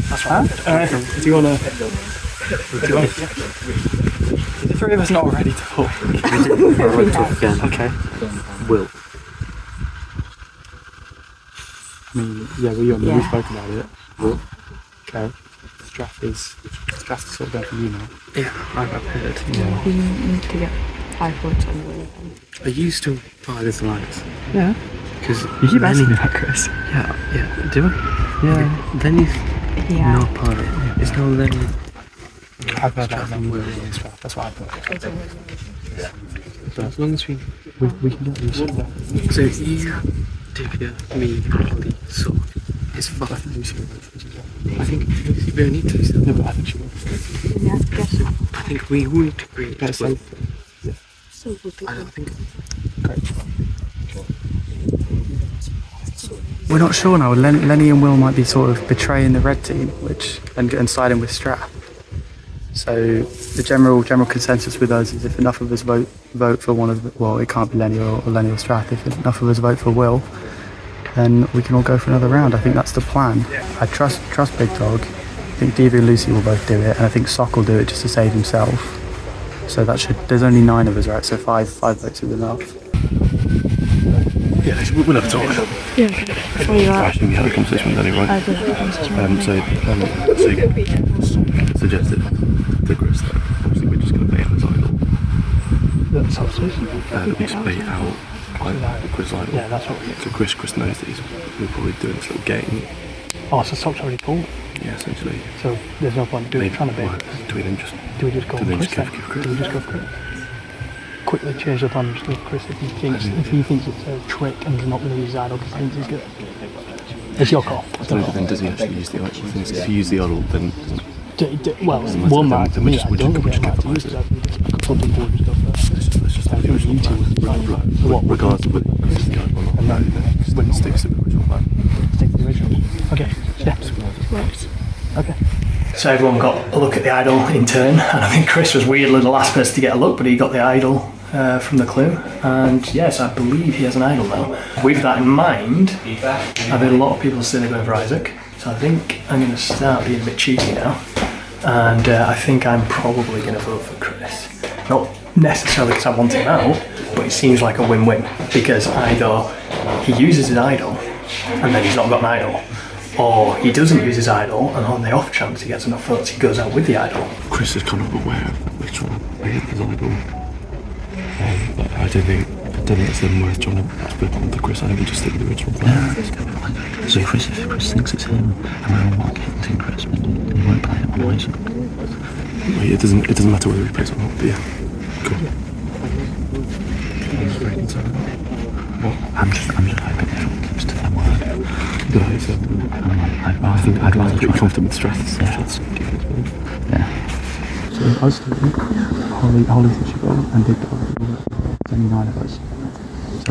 That's right. Do you wanna? The three of us not ready to talk. We'll talk again. Okay. Will. I mean, yeah, we spoke about it. Will. Okay. Strath's sort of going for you now. Yeah, I've heard. Yeah. You need to get 5 points on Will. Are you still part of this alliance? Yeah. Because You keep asking me that, Chris. Yeah. Do I? Yeah. Lenny's Yeah. not part of it. It's not Lenny. I've heard that then Will and Strath. That's what I thought. But as long as we can get these. So you, Divya, me, Holly, so it's fine. I think Lucy will vote for us as well. I think we don't need to. No, but I think she will. Yeah, guess so. I think we all need to agree. Better safe. Yeah. So would be I don't think. Great. We're not sure now. Lenny and Will might be sort of betraying the red team, and siding with Strath. So the general consensus with us is if enough of us vote for one of it can't be Lenny or Lenny or Strath. If enough of us vote for Will, then we can all go for another round. I think that's the plan. I trust Big Dog. I think Divya and Lucy will both do it, and I think Sock will do it just to save himself. So there's only 9 of us, right? So 5 votes is enough. Yeah, we'll have a talk. Yeah. Where you I at? assume you had a conversation with Lenny, right? I did have a conversation. So suggested to Chris that obviously we're just going to pay out his idol. That's obviously. That we just pay out Chris idol. Yeah, that's what we So Chris knows that we're probably doing this little game. Oh, so Sock's already pulled. Yeah, essentially. So there's no point trying to bait. Do we then just Do we just go do for they Chris just then? give Chris? Do we just go for Chris? Quickly change the plan and just go for Chris if he thinks it's a trick and he's not going to use idol because he thinks he's good. It's your call. I don't know, but then does he actually use the idol? If you use the idol, then Well, Then one then mark to we me, just- I we don't just- we get just a mark to you capitalise because I think a couple of people just go first. let's just I think you two would be fine. So what? regardless of whether you use the idol or not, And then then it sticks to the original plan. Stick to the original. Okay. Yeah. Okay. So everyone got a look at the idol in turn, and I think Chris was weirdly the last person to get a look, but he got the idol from the clue. And yes, I believe he has an idol now. With that in mind, I've heard a lot of people say they're going for Isaac, so I think I'm going to start being a bit cheeky now, and I think I'm probably going to vote for Chris. Not necessarily because I want him out, but it seems like a win-win, because either he uses his idol and then he's not got an idol, or he doesn't use his idol and on the off chance he gets enough votes he goes out with the idol. Chris is kind of aware of which one his idol. But I don't think it's then worth trying to split on the Chris. I think we just stick with the original plan. So if Chris thinks it's him and we're all marketing Chris, then he won't play it on Isaac. It doesn't matter whether he plays or not, but yeah. Cool. I'm just hoping everyone keeps to their word. Yeah, so I'd rather pretty confident with Strath. Yeah. So I was thinking, Holly said she got and Big Dog. There's only 9 of us. So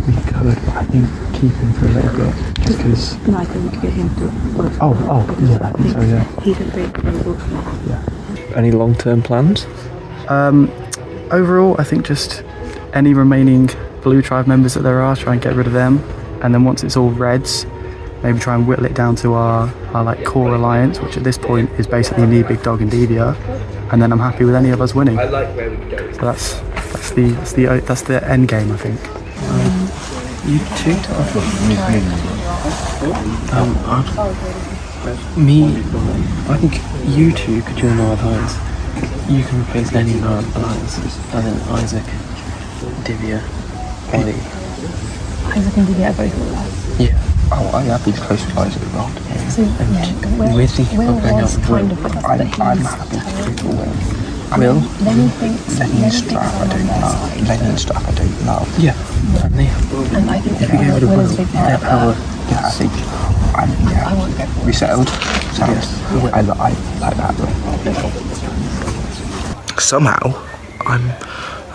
we could, but I think keep him for a little bit, just because. No, I think we could get him to vote. Oh, yeah, I think so, yeah. He's a great vote for me. Any long-term plans? Overall, I think just any remaining Blue Tribe members that there are, try and get rid of them, and then once it's all Reds, maybe try and whittle it down to our like core alliance, which at this point is basically me, Big Dog, and Divya, and then I'm happy with any of us winning. I like where we go. So that's the end game, I think. You two? Me, I think you two could join our alliance. You can replace any of our alliances, and then Isaac, Divya, Holly. Isaac and Divya are both with us. Yeah. Oh, I'm happy to close with Isaac as well. So, yeah, we're thinking Will of going out was with kind Will. of with us, I'm but happy he's... to do Will. Will? Lenny thinks... Lenny and Strath, I don't know. Lenny and Strath, I don't know. Yeah. Family. And I think that If we get rid of Will is a Will, big their part of power. Yeah, I think we settled. Sounds. I like that. Somehow,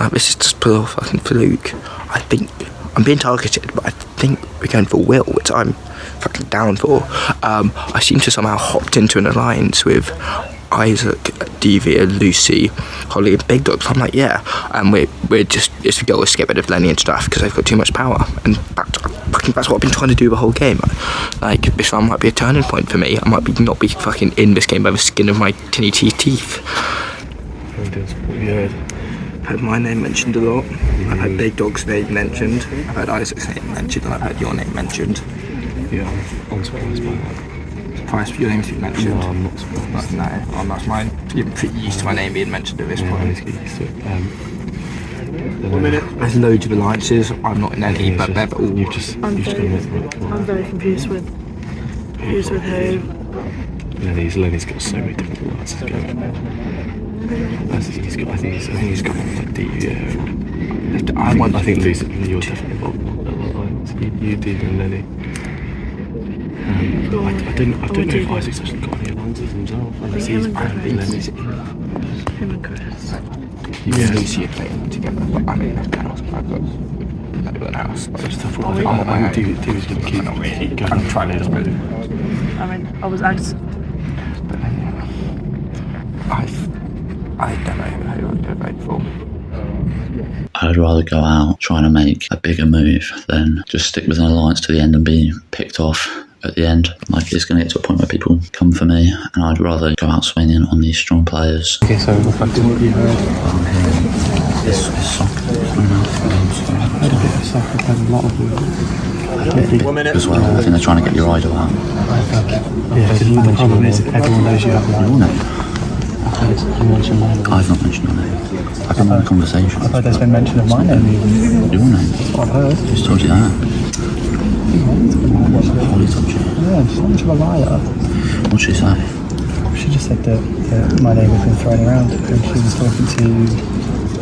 this is just pure fucking fluke. I think I'm being targeted, but I think we're going for Will, which I'm fucking down for. I seem to somehow hopped into an alliance with Isaac, Divya, Lucy, Holly, and Big Dog. So I'm like, yeah, and it's the goal is to get rid of Lenny and stuff because they've got too much power. And that's what I've been trying to do the whole game. Like, this one might be a turning point for me. I might not be fucking in this game by the skin of my tinny teeth. I've had my name mentioned a lot. I've had Big Dog's name mentioned. I've had Isaac's name mentioned, and I've had your name mentioned. Yeah, I'm surprised by that. Surprised for your name to be mentioned? No, I'm not surprised. No, I'm not. You're pretty used to my name being mentioned at this point. I get used to it. 1 minute. There's loads of alliances. I'm not in any, but they're all. You've just I'm got to admit it. I'm very confused with who's with who. Lenny's got so many different alliances going. I think he's got like DU. I think Lucy, you're definitely involved in that alliance. You did and Lenny. I don't know if Isaac's actually got any alliances himself. Unless he's Lenny's. Him and Chris. You and Lucy are playing together, but I'm in that house. I've got an house. I think Divya's going to keep going. I'm trying to move. I mean, I just. But I don't know who I'm going to vote for. I'd rather go out trying to make a bigger move than just stick with an alliance to the end and be picked off at the end. Like, it's going to get to a point where people come for me, and I'd rather go out swinging on these strong players. Okay, so reflecting what you heard. I'm hearing this soccer. I had a bit of soccer, I've had a lot of it. 1 minute. As well, I think they're trying to get your idol out. Yeah, because the problem is everyone knows you have Your one. name? I've not mentioned your name. I've been in a conversation. I've heard there's been mention of my name even. Your name? I've heard. Who's told you that? Holly told you. Yeah, she's not much of a liar. What'd she say? She just said that my name has been thrown around, and she was talking to,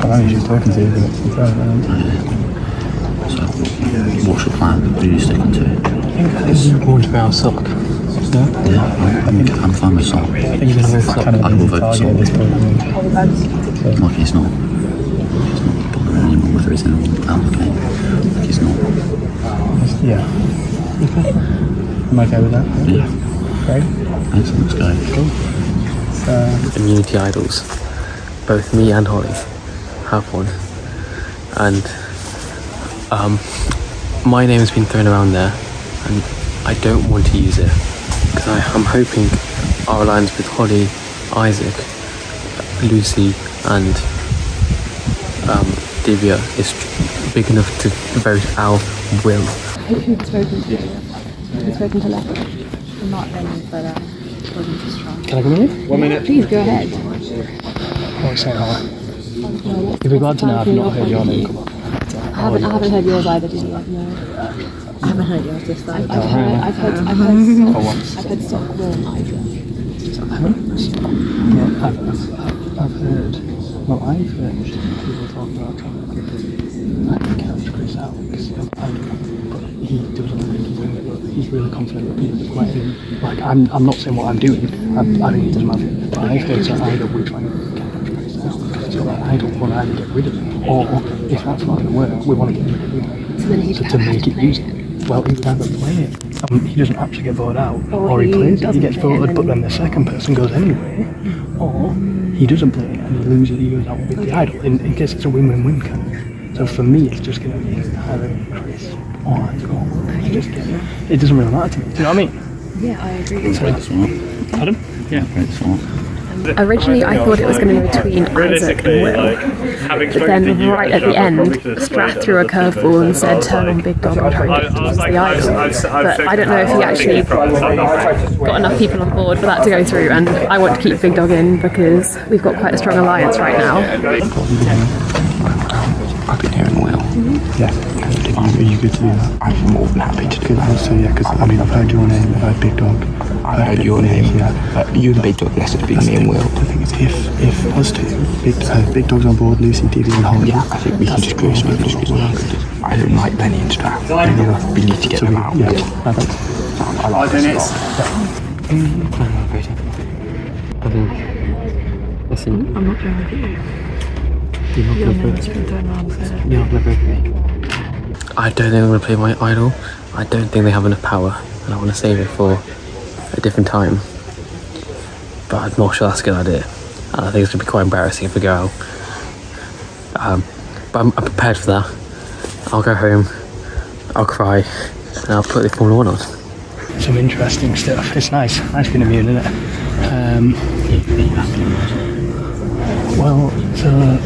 I don't know who she was talking to, but it's been thrown around. So, what's your plan? Who are you sticking to? I think you're going to be our sock. Yeah, I'm fine with Sol. I think you're going to be kind of I will vote target Sol. at this point. Like, he's not bothering anymore whether he's in or out of the game. Like, he's not. Yeah. Okay. I'm okay with that. Yeah. Great. Excellent, let's go. Cool. Immunity idols. Both me and Holly have one. And my name has been thrown around there, and I don't want to use it. Because I'm hoping our alliance with Holly, Isaac, Lucy and Divya is big enough to vote our will. Who's spoken to you? Who's spoken to Lenny? Not Lenny, but wasn't too strong. Can I come in? 1 minute. Please go ahead. Oh, say hi. With regard to now, I've not heard your name come up. I haven't heard yours either, did you? No. I haven't heard yours this time. I've heard Sock, Will and Ivor. I've heard people talk about trying to catch Chris out because but he doesn't think he's doing it, but he's really confident that people might do. Like, I'm not saying what I'm doing, I think he doesn't matter. But I've heard that either we're trying to catch Chris out because it's like, I don't want to either get rid of him, or if that's not going to work, we want to get rid of him. So then he'd to make it usable. Well, he would either play it, he doesn't actually get voted out, or he he plays it, he doesn't gets play it, voted, and but then the second person goes anyway, or he doesn't play it and he loses, he goes out with the idol, in case it's a win-win-win kind of. So for me, it's just going to be either Chris or Isaac. Just get it doesn't really matter to me, do you know what I mean? Yeah, I agree. Adam? Yeah. Great song. Originally, I thought it was going to be between Isaac and Will, but then right at the end, Strath threw a curveball and said, "Turn on Big Dog and try and get the idol." But I don't know if he actually got enough people on board for that to go through, and I want to keep Big Dog in because we've got quite a strong alliance right now. I've been hearing Will. Yeah. Are you good to do that? I'm more than happy to do Good. that. So yeah, because I mean, I've heard your name, I've heard Big Dog. I heard your name. Yeah. But you and Big Dog listed being me and Will. The thing is, if us two, Big Dog's on board, Lucy, Divya and Holly. Yeah, I think we can just go smooth. I don't like Lenny and Strath. We need to get them out. Yeah. I think. I like this. I think, listen, I'm not going with you. you're not Your going name's to been thrown around there. You're not going to vote for me. I don't think I'm going to play my idol. I don't think they have enough power, and I want to save it for a different time. but I'm not sure that's a good idea. And I think it's going to be quite embarrassing if we go out. But I'm prepared for that. I'll go home, I'll cry, and I'll put the Formula 1 on. Some interesting stuff. It's nice being immune, isn't it? Well, so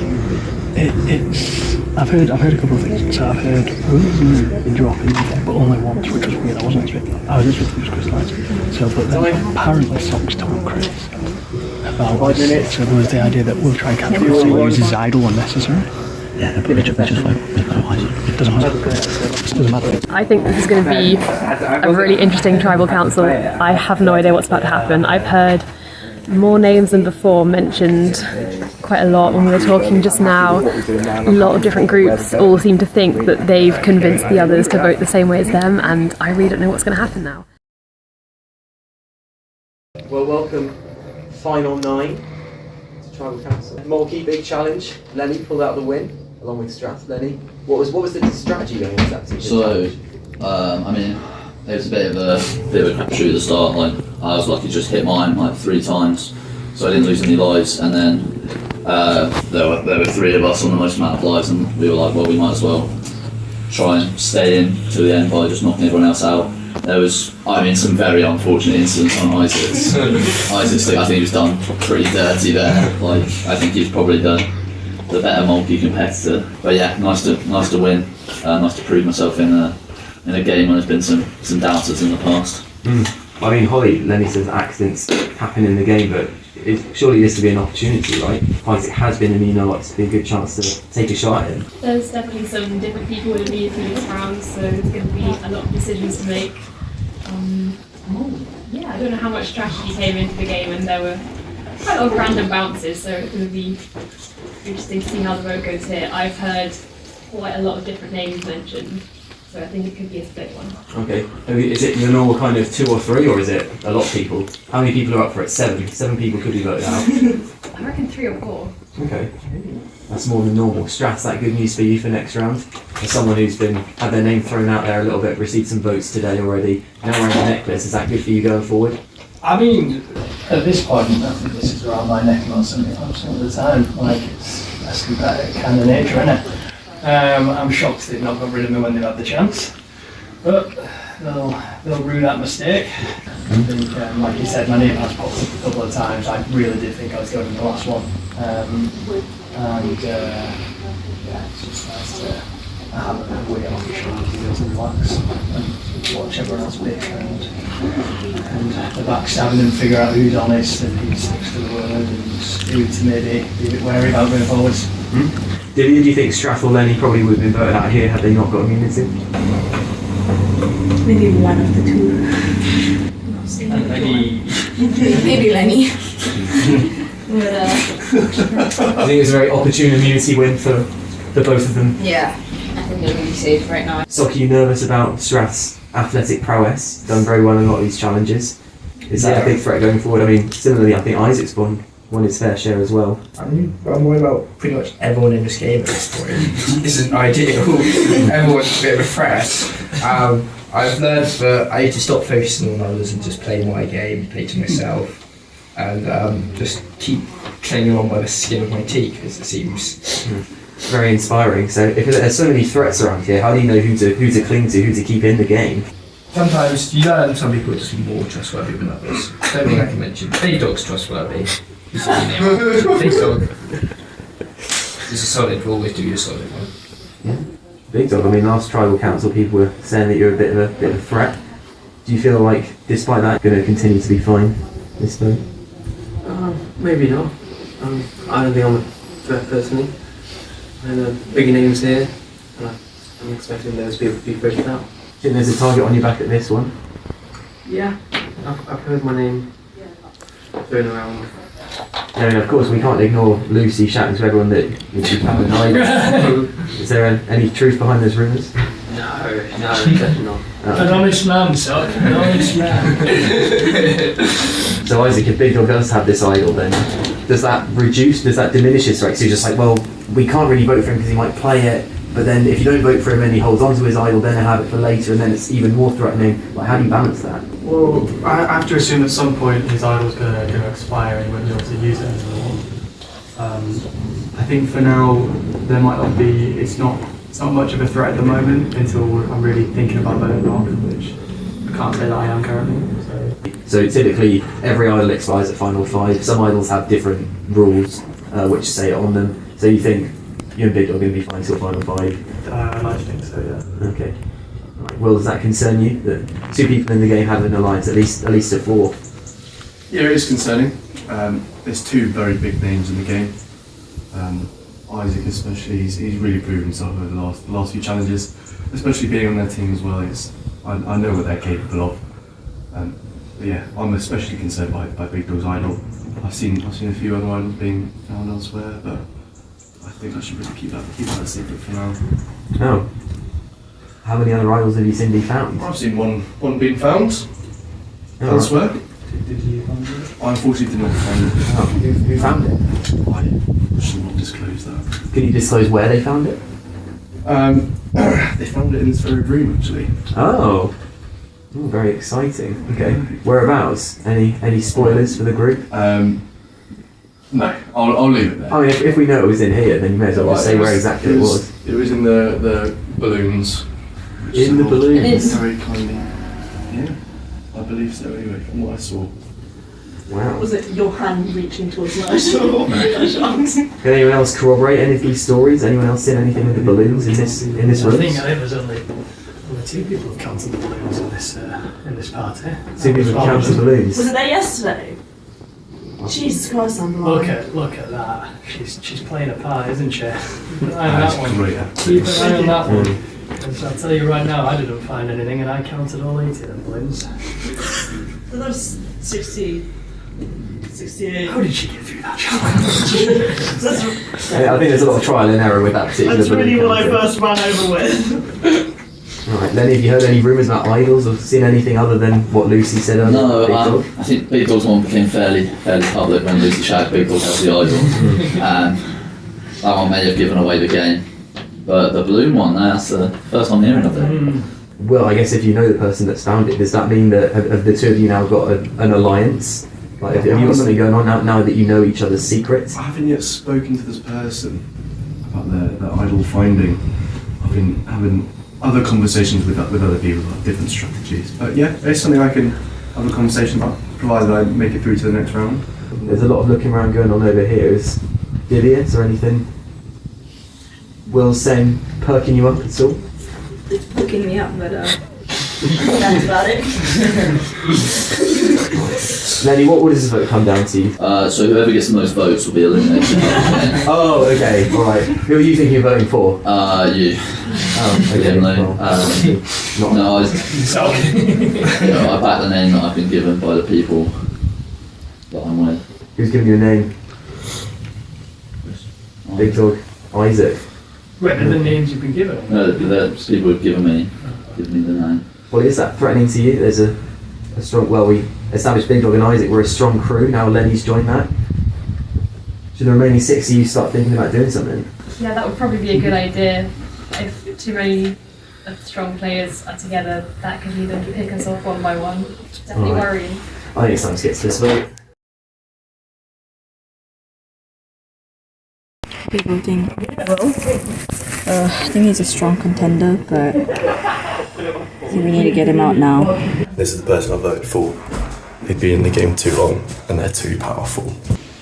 it's. I've heard a couple of things. So I've heard the drop-in, but only once, which was weird. I wasn't expecting. I was expecting it was crystallised. So, but then apparently Socks told Chris about this. So there was the idea that we'll try and catch him so he uses idle unnecessary. Yeah, but we just won't. It doesn't matter. It doesn't matter. I think this is going to be a really interesting tribal council. I have no idea what's about to happen. I've heard more names than before mentioned quite a lot when we were talking just now. A lot of different groups all seem to think that they've convinced the others to vote the same way as them, and I really don't know what's going to happen now. Well, welcome, final 9 to Tribal Council. Mulkey, big challenge. Lenny pulled out the win, along with Strath. Lenny, what was the strategy going into that particular challenge? I mean, it was a bit of a crapshoot at the start. Like, I was lucky to just hit mine like 3 times, so I didn't lose any lives. And then there were 3 of us on the most amount of lives, and we were like, well, we might as well try and stay in to the end by just knocking everyone else out. There was, some very unfortunate incidents on Isaac's. Isaac's thing, I think he was done pretty dirty there. Like, I think he's probably the better multi competitor. But yeah, nice to win. Nice to prove myself in a game when there's been some doubters in the past. I mean, Holly, Lenny says accidents happen in the game, but surely this would be an opportunity, right? Isaac has been immunised, it'd be a good chance to take a shot at him. There's definitely some different people in the this round, so there's going to be a lot of decisions to make. I don't know how much strategy came into the game, and there were quite a lot of random bounces, so it's going to be interesting to see how the vote goes here. I've heard quite a lot of different names mentioned, so I think it could be a split one. Okay. Is it the normal kind of 2 or 3, or is it a lot of people? How many people are up for it? 7. 7 people could be voted out. I reckon 3 or 4. Okay. That's more than normal. Strath's that good news for you for next round? As someone who's had their name thrown out there a little bit, received some votes today already, now wearing a necklace, is that good for you going forward? I mean, at this point, I think this is around my neck about 75% of the time. Like, that's competitive kind of nature, isn't it? I'm shocked they've not got rid of me when they've had the chance, but they'll rue that mistake. I think, like you said, my name has popped up a couple of times. I really did think I was going to the last one, it's just nice to have a way off your shoulders to relax and watch everyone else pick and the backstabbing and figure out who's honest and who sticks to the word and who to maybe be a bit wary about going forwards. Do you think Strath or Lenny probably would have been voted out here had they not got immunity? Maybe one of the 2. Maybe Lenny. I think it was a very opportune immunity win for both of them. Yeah, I think they're really safe right now. Sock, are you nervous about Strath's athletic prowess? Done very well in a lot of these challenges. Is that a big threat going forward? I mean, similarly, I think Isaac's won his fair share as well. I'm worried about pretty much everyone in this game at this point. Isn't ideal. Everyone's a bit of a threat. I've learned that I need to stop focusing on others and just play my game, play to myself, and just keep clinging on by the skin of my teeth, as it seems. Very inspiring. So, if there's so many threats around here, how do you know who to cling to, who to keep in the game? Sometimes you learn some people are just more trustworthy than others. Don't think I can mention. Big Dog's trustworthy. Big Dog is a solid. We'll always do your solid one. Yeah. Big Dog. I mean, last tribal council, people were saying that you're a bit of a threat. Do you feel like, despite that, going to continue to be fine this time? Maybe not. I don't think I'm a threat personally. And bigger names here, and I'm expecting those people to be voted out. Do you think there's a target on your back at this one? Yeah, I've heard my name thrown around. I mean, of course, we can't ignore Lucy shouting to everyone that she's having an eye. Is there any truth behind those rumours? No, definitely not. An honest man, Sock. An honest man. So Isaac, if Big Dog does have this idol, then does that diminish his threat? So you're just like, well, we can't really vote for him because he might play it, but then if you don't vote for him and he holds on to his idol, then he'll have it for later, and then it's even more threatening. Like, how do you balance that? Well, I have to assume at some point his idol's going to expire and he won't be able to use it anymore. I think for now there might not be. It's not much of a threat at the moment until I'm really thinking about voting off, which I can't say that I am currently. So typically every idol expires at final 5. Some idols have different rules which say it on them. So you think you and Big Dog are going to be fine till final 5? I like to think so, yeah. Okay. Right. Well, does that concern you that 2 people in the game have an alliance, at least at 4? Yeah, it is concerning. There's 2 very big names in the game. Isaac especially, he's really proven himself over the last few challenges, especially being on their team as well. I know what they're capable of. But yeah, I'm especially concerned by Big Dog's idol. I've seen a few other idols being found elsewhere, but I think I should really keep that a secret for now. Oh. How many other idols have you seen be found? I've seen one being found elsewhere. Did you find it? I unfortunately did not find it. Oh, who found it? I should not disclose that. Can you disclose where they found it? They found it in this very room, actually. Oh. Ooh, very exciting. Okay. Whereabouts? Any spoilers for the group? No, I'll leave it there. I mean, if we know it was in here, then you may as well just say where exactly it was. It was in the balloons. In the balloons? It is. Very kindly. Yeah, I believe so anyway, from what I saw. Wow. Was it your hand reaching towards Nigel? Can anyone else corroborate any of these stories? Anyone else seen anything with the balloons in this room? I think there's only 2 people who've counted the balloons in this party. 2 people have counted balloons. Was it there yesterday? Jesus Christ, I'm blind. Look at that. She's playing a part, isn't she? That's that one. great. Keep an eye on that one. Because I'll tell you right now, I didn't find anything, and I counted all 80 of them balloons. So that was 68. How did she get through that challenge? I think there's a lot of trial and error with that particular That's balloon really what I counting. first ran over with. Right, Lenny, have you heard any rumours about idols or seen anything other than what Lucy said earlier? No, Big Dog? I think Big Dog's one became fairly public when Lucy shagged Big Dog as the idol. That one may have given away the game. But the balloon one, that's the first I'm hearing of it. Well, I guess if you know the person that's found it, does that mean that have the 2 of you now got an alliance? Like, have you got something going on now that you know each other's secrets? I haven't yet spoken to this person about their idol finding. I've been having other conversations with other people about different strategies. But yeah, it's something I can have a conversation about, provided I make it through to the next round. There's a lot of looking around going on over here. Is or anything? Will Sen perking you up at all? It's booking me up, but that's about it. Lenny, what does this vote come down to? So whoever gets the most votes will be eliminated. Oh, okay, alright. Who are you thinking of voting for? You. Oh, okay. Well, no, I back the name that I've been given by the people that I'm with. Who's giving you a name? Big Dog. Isaac. Wait, are the names you've been given? No, the people have given me the name. Well, is that threatening to you? There's a strong, well, we established Big Dog and Isaac were a strong crew, now Lenny's joined that. Should the remaining 6 of you start thinking about doing something? Yeah, that would probably be a good idea. If too many strong players are together, that could even pick us off one by one. Definitely Right. worrying. I think it's time to get to this vote. Big voting. I think he's a strong contender, but I think we need to get him out now. This is the person I voted for. They've been in the game too long and they're too powerful.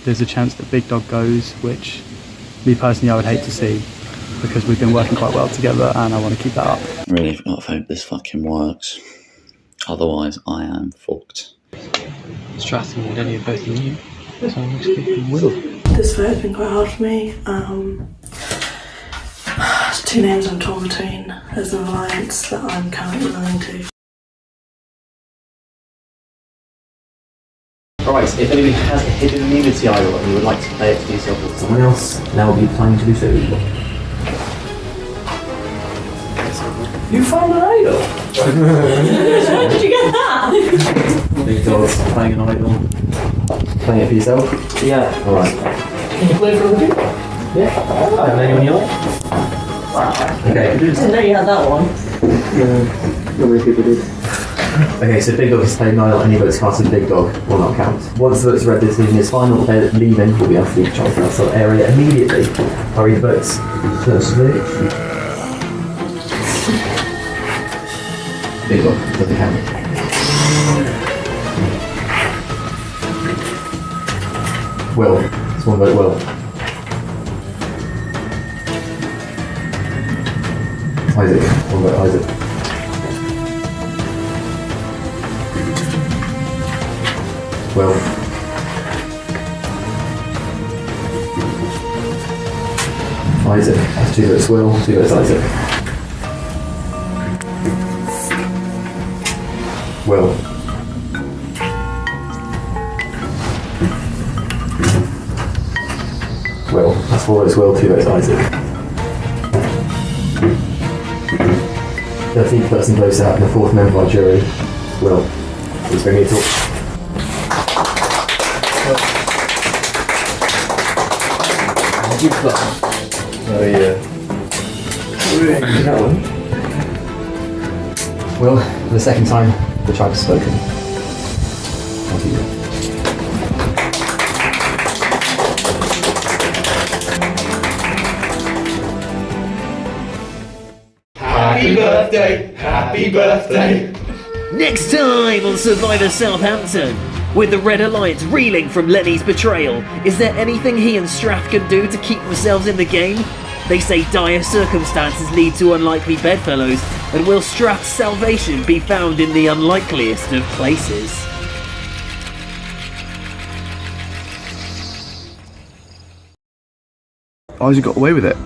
There's a chance that Big Dog goes, which me personally I would hate to see, because we've been working quite well together and I want to keep that up. I really hope this fucking works. Otherwise, I am fucked. Stratham and Lenny are both new, so I'm expecting Will. This vote's been quite hard for me. There's 2 names I'm torn between. There's an alliance that I'm currently willing to. Alright, if anybody has a hidden immunity idol and you would like to play it to yourself with someone else, now will be the time to do so. You found an idol? Where did you get that? Big Dog's playing an idol. Playing it for yourself? Yeah. Alright. Can you play for other people? Yeah. And anyone you like? Okay. Didn't know you had that one. Not many people did. Okay, so Big Dog has played 9 any votes cast as Big Dog will not count. Once the votes are read, this leaving is final. The player that's leaving will be asked to leave the council area immediately. I'll read the votes. Firstly, Big Dog doesn't count. Will. It's one vote, Will. Isaac. One vote, Isaac. Will. Isaac. That's 2 votes, Will. 2 votes, Isaac. Will. Will. That's 4 votes, Will. 2 votes, Isaac. 13th person votes out, and the 4th member of our jury, Will. Please bring me a torch. Oh yeah. That one. Will, for the second time, the tribe has spoken. Thank you. Happy birthday, happy birthday. Next time on Survivor Southampton, with the Red Alliance reeling from Lenny's betrayal, is there anything he and Strath can do to keep themselves in the game? They say dire circumstances lead to unlikely bedfellows, and will Strath's salvation be found in the unlikeliest of places? Isaac got away with it.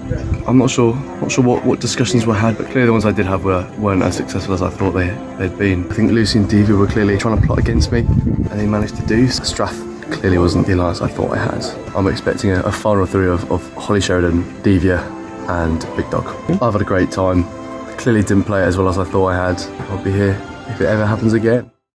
I'm not sure what discussions were had, but clearly the ones I did have weren't as successful as I thought they'd been. I think Lucy and Devi were clearly trying to plot against me, and they managed to do. Strath clearly wasn't the alliance I thought I had. I'm expecting a final 3 of Holly Sheridan, Devia, and Big Dog. I've had a great time. Clearly didn't play it as well as I thought I had. I'll be here if it ever happens again.